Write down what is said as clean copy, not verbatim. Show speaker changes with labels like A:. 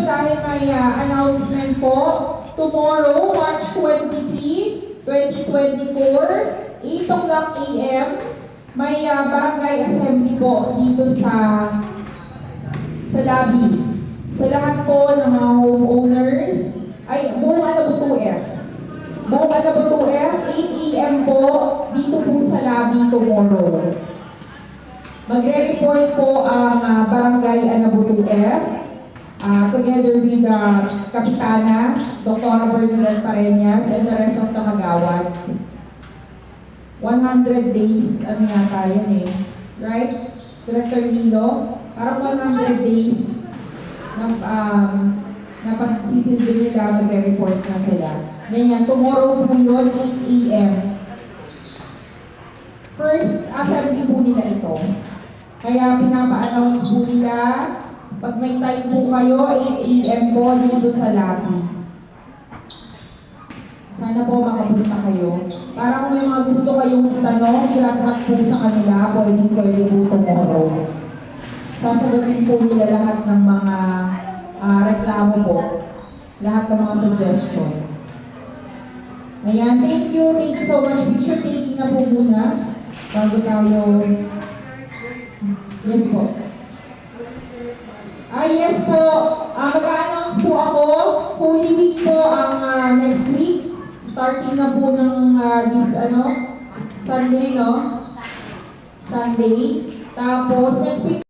A: dahil may announcement po. Tomorrow, March 23, 2024, 8 o'clock a.m., may barangay assembly po dito sa lobby. Sa lahat po ng mga homeowners, ay buong Alabuto F. Buong Alabuto F, 8 a.m. po, dito po sa lobby tomorrow. Magre-report po ang barangay Alabuto F, together with Kapitana, Dr. Bernadette Pareñas, and the rest of the Magawad. 100 days, ano yata yan eh. Right? Director Lilo? Parang 100 days na pagsisilbi nila, magre-report na sila. Ganyan, tomorrow po yun, 8 a.m. First assembly po nila ito. Kaya pinapa-announce po nila, pag may time po kayo, 8 a.m. po dito sa lobby. Sana po makapunta kayo. Para kung may mga gusto kayong itanong, iratrat po sa kanila, pwede po tomorrow. Sasagutin po nila lahat ng mga reklamo po. Lahat ng mga suggestion. Ayan, thank you so much. Picture taking na po muna. Bago tayo... Yes po. Yes po. Mag-a-announce po ako. Holy Week po ang next week. Starting na po ng Sunday, no? Sunday. Tapos next week